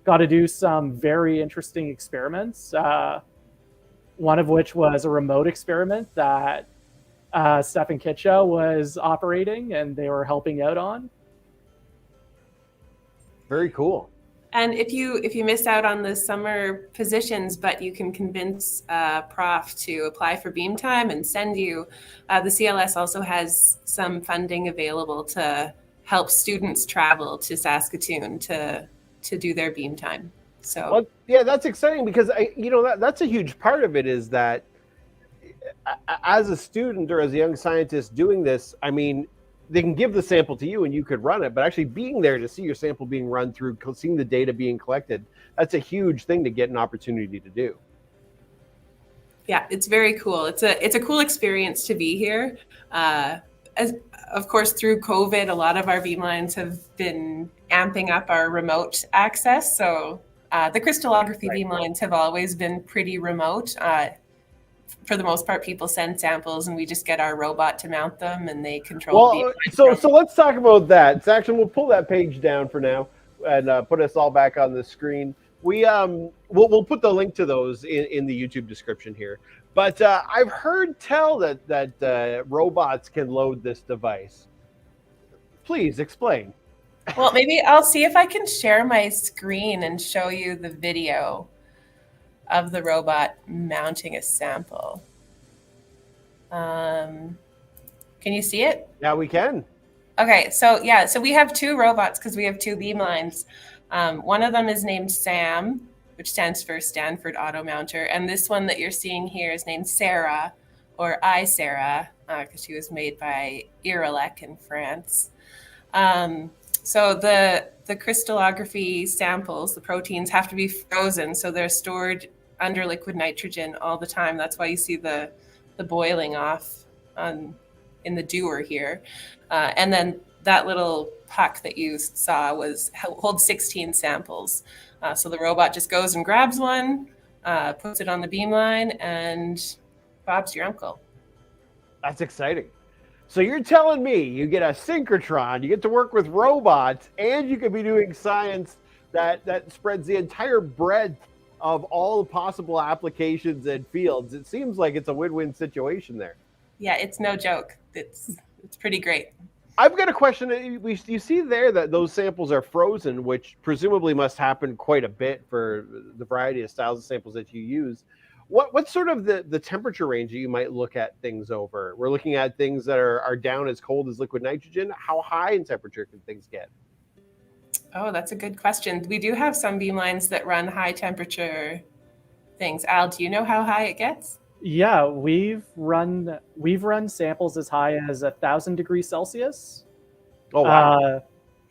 got to do some very interesting experiments. One of which was a remote experiment that Stefan Kitcha was operating and they were helping out on. Very cool. And if you miss out on the summer positions, but you can convince prof to apply for beam time and send you, the CLS also has some funding available to help students travel to Saskatoon to do their beam time. So well, yeah, that's exciting because that's a huge part of it is that as a student or as a young scientist doing this, I mean, they can give the sample to you and you could run it, but actually being there to see your sample being run through, seeing the data being collected, that's a huge thing to get an opportunity to do. Yeah, it's very cool. It's a cool experience to be here. As of course, through COVID, a lot of our beamlines have been amping up our remote access. So the crystallography beamlines have always been pretty remote. For the most part, people send samples and we just get our robot to mount them and they control the beamline. So let's talk about that. So actually, we'll pull that page down for now and put us all back on the screen. We'll put the link to those in the YouTube description here. But I've heard tell that robots can load this device. Please explain. Well, maybe I'll see if I can share my screen and show you the video of the robot mounting a sample. Can you see it? Yeah, we can. Okay, so yeah, so we have two robots because we have two beamlines. One of them is named Sam, which stands for Stanford Auto Mounter, and this one that you're seeing here is named Sarah, or Sarah, because she was made by Irelec in France. So the crystallography samples, the proteins, have to be frozen, so they're stored under liquid nitrogen all the time. That's why you see the boiling off in the doer here. And then that little puck that you saw holds 16 samples. So the robot just goes and grabs one, puts it on the beamline, and Bob's your uncle. That's exciting. So you're telling me you get a synchrotron, you get to work with robots, and you could be doing science that spreads the entire breadth of all the possible applications and fields. It seems like it's a win-win situation there. Yeah, it's no joke. It's pretty great. I've got a question. You see there that those samples are frozen, which presumably must happen quite a bit for the variety of styles of samples that you use. What's sort of the temperature range that you might look at things over? We're looking at things that are down as cold as liquid nitrogen. How high in temperature can things get? Oh, that's a good question. We do have some beamlines that run high temperature things. Al, do you know how high it gets? Yeah, we've run samples as high as 1,000 degrees Celsius. Oh wow!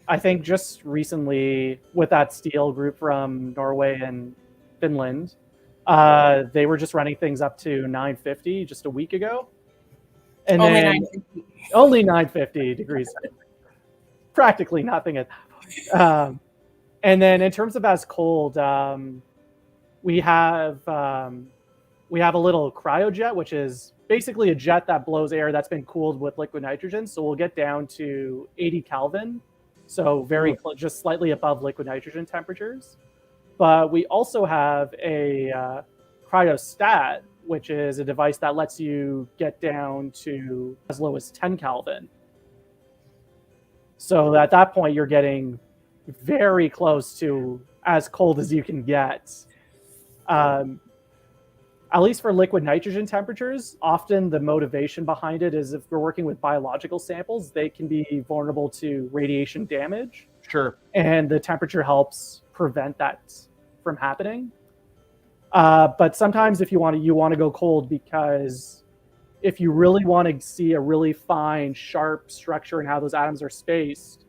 I think just recently with that steel group from Norway and Finland, they were just running things up to 950 just a week ago. And only then 950. Only 950 degrees. Practically nothing at that point. And then in terms of as cold, we have a little cryojet, which is basically a jet that blows air that's been cooled with liquid nitrogen. So we'll get down to 80 Kelvin, so very just slightly above liquid nitrogen temperatures. But we also have a cryostat, which is a device that lets you get down to as low as 10 Kelvin. So at that point, you're getting very close to as cold as you can get. At least for liquid nitrogen temperatures, often the motivation behind it is if we're working with biological samples, they can be vulnerable to radiation damage. Sure. And the temperature helps prevent that from happening. But sometimes if you want to go cold, because if you really want to see a really fine, sharp structure and how those atoms are spaced,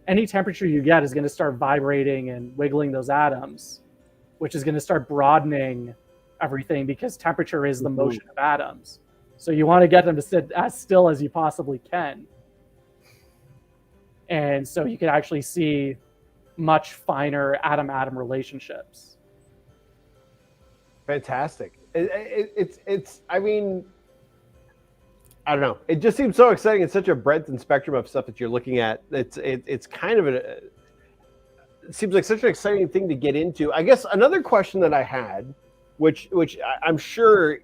any temperature you get is going to start vibrating and wiggling those atoms, which is going to start broadening everything, because temperature is the motion of atoms. So you want to get them to sit as still as you possibly can. And so you can actually see much finer atom-atom relationships. Fantastic. It's I mean, I don't know. It just seems so exciting. It's such a breadth and spectrum of stuff that you're looking at. It's kind of it seems like such an exciting thing to get into. I guess another question that I had, which I'm sure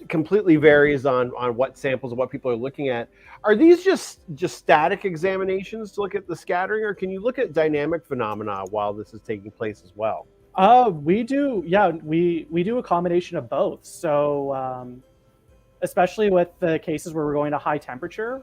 completely varies on what samples and what people are looking at. Are these just static examinations to look at the scattering, or can you look at dynamic phenomena while this is taking place as well? We do a combination of both. So especially with the cases where we're going to high temperature,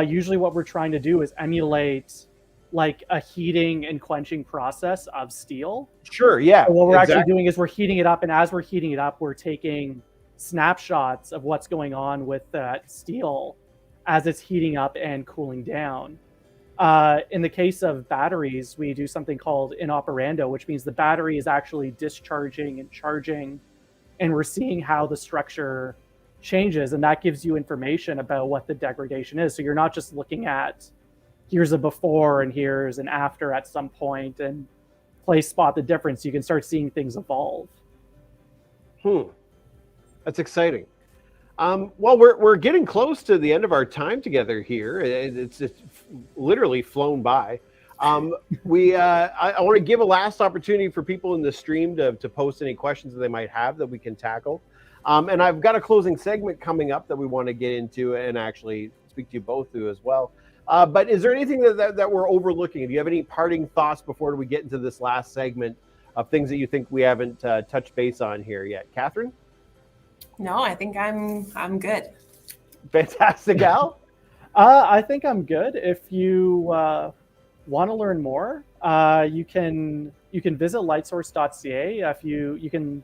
usually what we're trying to do is emulate like a heating and quenching process of steel. Sure, yeah. So what we're actually doing is we're heating it up, and as we're heating it up, we're taking snapshots of what's going on with that steel as it's heating up and cooling down. In the case of batteries, we do something called in operando, which means the battery is actually discharging and charging, and we're seeing how the structure changes, and that gives you information about what the degradation is. So you're not just looking at here's a before and here's an after at some point and place spot the difference. You can start seeing things evolve. That's exciting. Well, we're getting close to the end of our time together here. It's literally flown by. I want to give a last opportunity for people in the stream to post any questions that they might have that we can tackle. And I've got a closing segment coming up that we want to get into and actually speak to you both through as well. But is there anything that we're overlooking? Do you have any parting thoughts before we get into this last segment of things that you think we haven't touched base on here yet? Kathryn? No, I think I'm good. Fantastic, Al. I think I'm good. If you want to learn more, you can visit lightsource.ca. If you can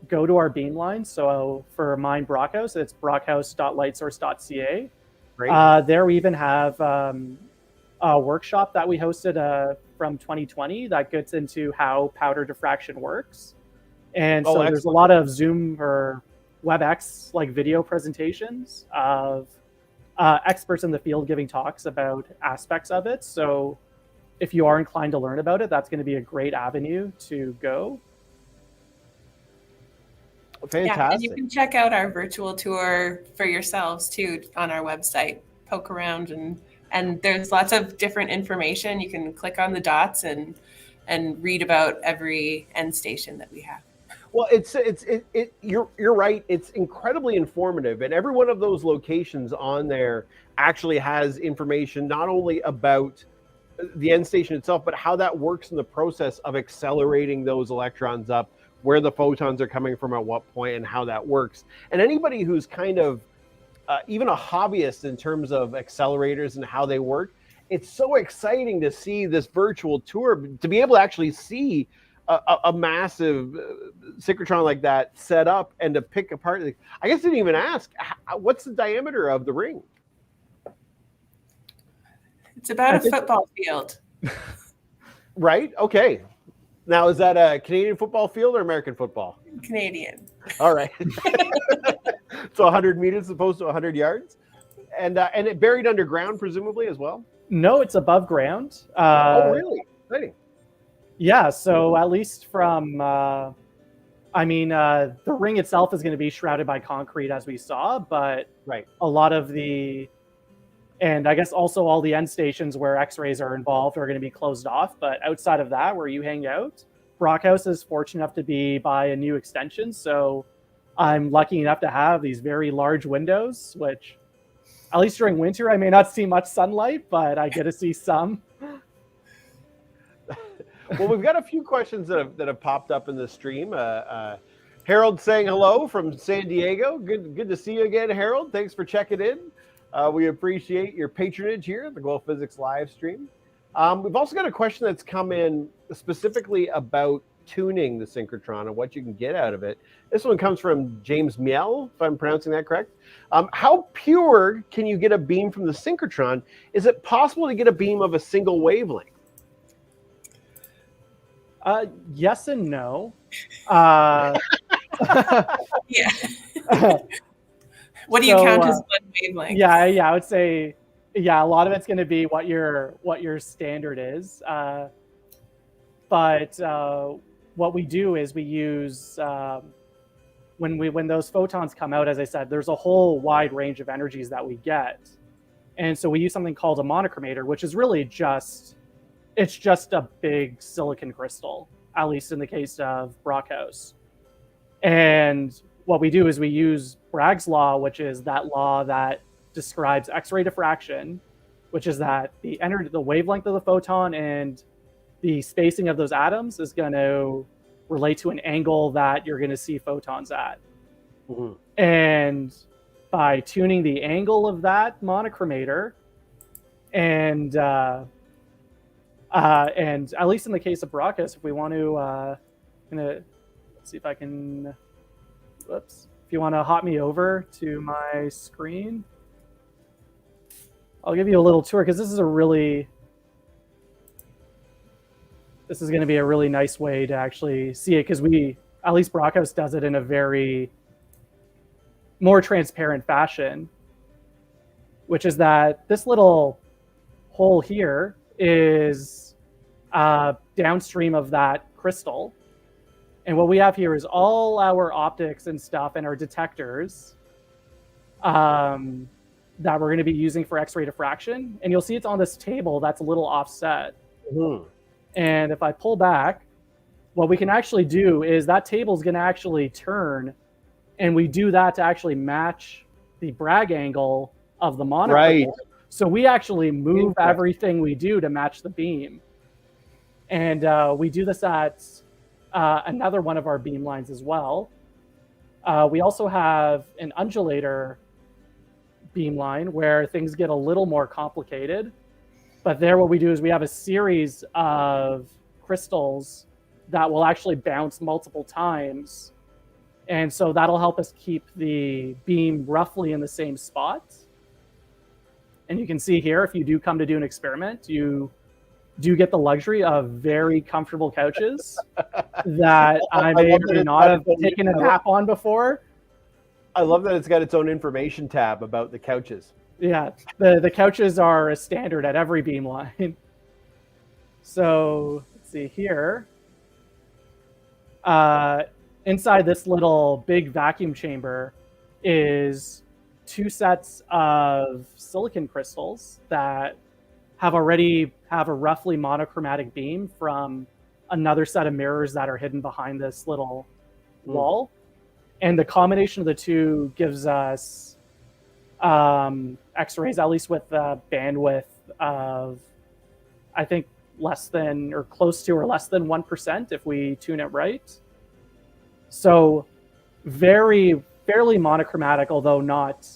go to our beamline. So for mine, Brockhouse, it's brockhouse.lightsource.ca. Great. There we even have a workshop that we hosted from 2020 that gets into how powder diffraction works. And so there's a lot of Zoom or WebEx like video presentations of experts in the field giving talks about aspects of it. So if you are inclined to learn about it, that's going to be a great avenue to go. Fantastic. Yeah, and you can check out our virtual tour for yourselves too on our website. Poke around and there's lots of different information. You can click on the dots and read about every end station that we have. Well, you're right. It's incredibly informative, and every one of those locations on there actually has information not only about the end station itself, but how that works in the process of accelerating those electrons up, where the photons are coming from at what point, and how that works. And anybody who's kind of even a hobbyist in terms of accelerators and how they work, it's so exciting to see this virtual tour, to be able to actually see a massive synchrotron like that set up and to pick apart. I guess I didn't even ask, what's the diameter of the ring? It's about a football field. Right? Okay. Now, is that a Canadian football field or American football? Canadian. All right. So 100 meters as opposed to 100 yards? And it buried underground, presumably, as well? No, it's above ground. Oh, really? Exciting. Yeah, so at least from, the ring itself is going to be shrouded by concrete, as we saw, but Right. a lot of and I guess also all the end stations where X-rays are involved are going to be closed off. But outside of that, where you hang out, Brockhouse is fortunate enough to be by a new extension, so I'm lucky enough to have these very large windows, which, at least during winter, I may not see much sunlight, but I get to see some. Well, we've got a few questions that have popped up in the stream. Harold saying hello from San Diego. Good to see you again, Harold. Thanks for checking in. We appreciate your patronage here at the Guelph Physics live stream. We've also got a question that's come in specifically about tuning the synchrotron and what you can get out of it. This one comes from James Miel, if I'm pronouncing that correct. How pure can you get a beam from the synchrotron? Is it possible to get a beam of a single wavelength? Yes and no. Yeah. What do you count as one wavelength? Yeah, I would say, a lot of it's going to be what your standard is. But what we do is we use when those photons come out, as I said, there's a whole wide range of energies that we get, and so we use something called a monochromator, which is really just a big silicon crystal, at least in the case of Brockhouse. And what we do is we use Bragg's law, which is that law that describes X-ray diffraction, which is that the wavelength of the photon and the spacing of those atoms is going to relate to an angle that you're going to see photons at. Mm-hmm. And by tuning the angle of that monochromator, and at least in the case of Brockhouse, if we want to, let's see if I can, whoops. If you want to hop me over to my screen, I'll give you a little tour, because this is going to be a really nice way to actually see it, because at least Brockhouse does it in a very more transparent fashion, which is that this little hole here is downstream of that crystal. And what we have here is all our optics and stuff and our detectors that we're going to be using for X-ray diffraction. And you'll see it's on this table that's a little offset. Mm-hmm. And if I pull back, what we can actually do is that table is going to actually turn, and we do that to actually match the Bragg angle of the monitor. Right. So we actually move everything we do to match the beam. And we do this at another one of our beamlines as well. We also have an undulator beamline where things get a little more complicated. But there what we do is we have a series of crystals that will actually bounce multiple times. And so that'll help us keep the beam roughly in the same spot. And you can see here, if you do come to do an experiment, you do get the luxury of very comfortable couches that I may or may not have taken a nap on before. I love that it's got its own information tab about the couches. Yeah, the couches are a standard at every beamline. So let's see here. Inside this little big vacuum chamber is 2 sets of silicon crystals that already have a roughly monochromatic beam from another set of mirrors that are hidden behind this little wall. And the combination of the two gives us X-rays, at least with a bandwidth of, I think, less than or close to or less than 1% if we tune it right. So fairly monochromatic, although not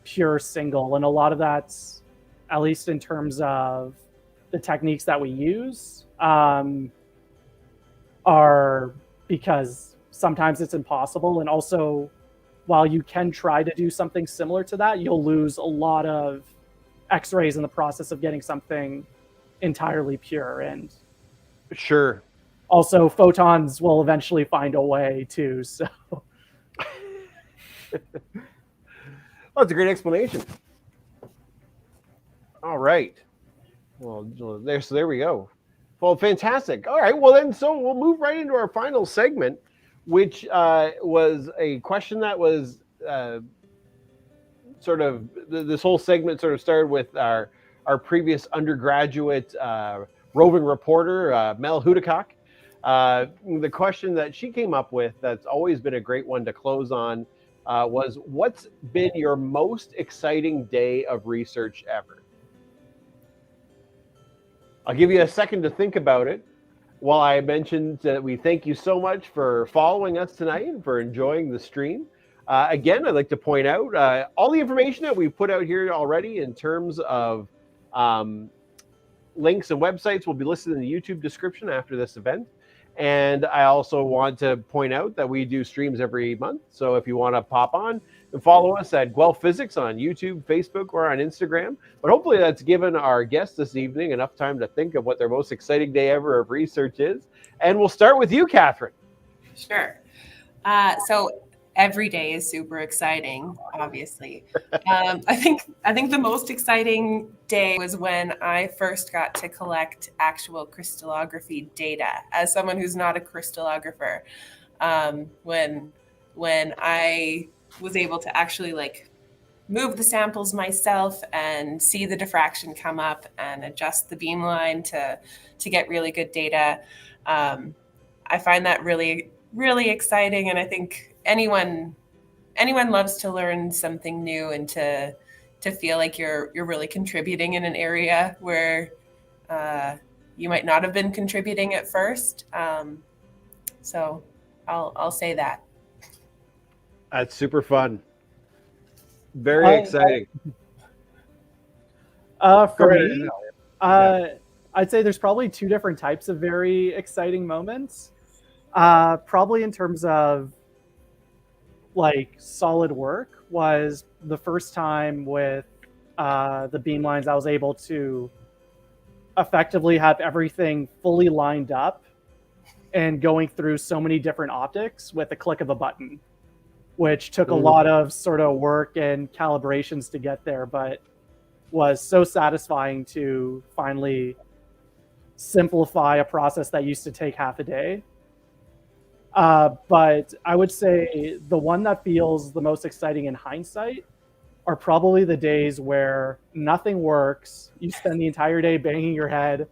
pure single. And a lot of that's, at least in terms of the techniques that we use, are because sometimes it's impossible. And also, while you can try to do something similar to that, you'll lose a lot of X-rays in the process of getting something entirely pure. And sure, also photons will eventually find a way too. So, that's a great explanation. All right. Well, there we go. Well, fantastic. All right. Well, then, so we'll move right into our final segment, which was a question that was sort of this whole segment sort of started with our previous undergraduate roving reporter, Mel Hudicock. The question that she came up with that's always been a great one to close on was, what's been your most exciting day of research ever? I'll give you a second to think about it while I mentioned that we thank you so much for following us tonight and for enjoying the stream. Again, I'd like to point out all the information that we've put out here already in terms of links and websites will be listed in the YouTube description after this event. And I also want to point out that we do streams every month. So if you want to pop on and follow us at Guelph Physics on YouTube, Facebook, or on Instagram. But hopefully that's given our guests this evening enough time to think of what their most exciting day ever of research is. And we'll start with you, Kathryn. Sure. So every day is super exciting, obviously. I think the most exciting day was when I first got to collect actual crystallography data as someone who's not a crystallographer. When I was able to actually like move the samples myself and see the diffraction come up and adjust the beamline to get really good data. I find that really, really exciting, and I think anyone loves to learn something new and to feel like you're really contributing in an area where you might not have been contributing at first. So I'll say that. That's super fun. Very exciting. For me, I'd say there's probably two different types of very exciting moments. Probably in terms of like solid work was the first time with the beamlines I was able to effectively have everything fully lined up and going through so many different optics with a click of a button, which took a lot of sort of work and calibrations to get there, but was so satisfying to finally simplify a process that used to take half a day. But I would say the one that feels the most exciting in hindsight are probably the days where nothing works. You spend the entire day banging your head,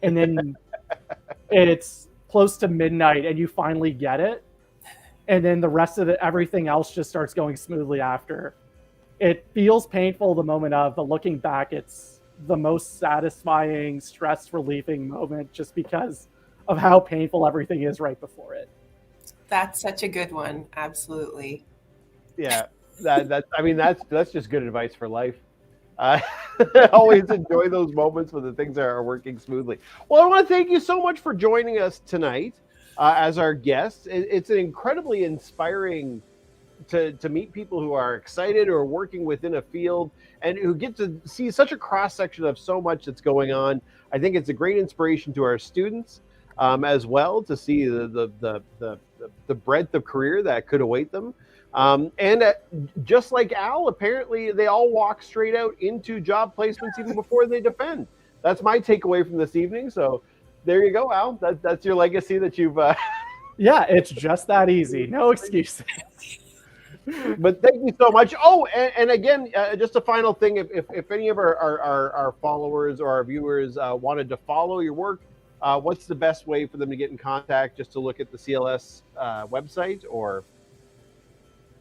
and then it's close to midnight and you finally get it. And then the rest of everything else just starts going smoothly after. It feels painful the moment of, but looking back, it's the most satisfying, stress-relieving moment just because of how painful everything is right before it. That's such a good one. Absolutely. Yeah, that's just good advice for life. Always enjoy those moments when the things are working smoothly. Well, I want to thank you so much for joining us tonight as our guests. It's an incredibly inspiring to meet people who are excited or working within a field and who get to see such a cross section of so much that's going on. I think it's a great inspiration to our students as well to see the breadth of career that could await them. And just like Al, apparently they all walk straight out into job placements even before they defend. That's my takeaway from this evening. So there you go, Al. That's your legacy that you've... Yeah, it's just that easy. No excuses. But thank you so much. Oh, and again, just a final thing. If any of our followers or our viewers wanted to follow your work, what's the best way for them to get in contact? Just to look at the CLS website, or?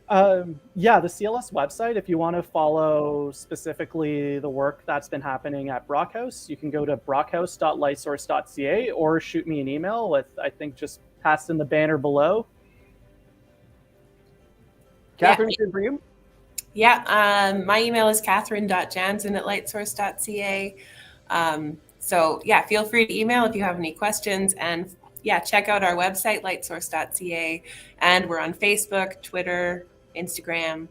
Yeah, the CLS website. If you want to follow specifically the work that's been happening at Brockhouse, you can go to brockhouse.lightsource.ca or shoot me an email with, I think, just passed in the banner below. Kathryn, same for you? Yeah, my email is kathryn.janzen@lightsource.ca. So yeah, feel free to email if you have any questions, and yeah, check out our website, lightsource.ca, and we're on Facebook, Twitter, Instagram.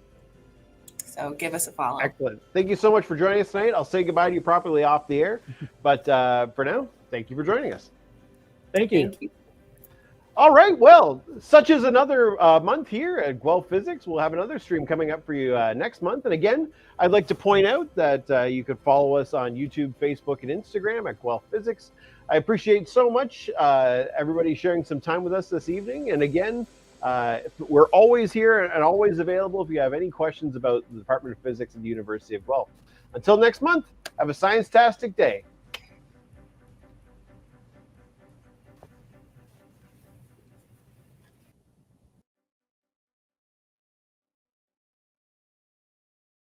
So give us a follow. Excellent. Thank you so much for joining us tonight. I'll say goodbye to you properly off the air, but for now, thank you for joining us. Thank you. Thank you. All right, well, such is another month here at Guelph Physics. We'll have another stream coming up for you next month. And again, I'd like to point out that you could follow us on YouTube, Facebook, and Instagram at Guelph Physics. I appreciate so much everybody sharing some time with us this evening. And again, we're always here and always available if you have any questions about the Department of Physics at the University of Guelph. Until next month, have a science-tastic day.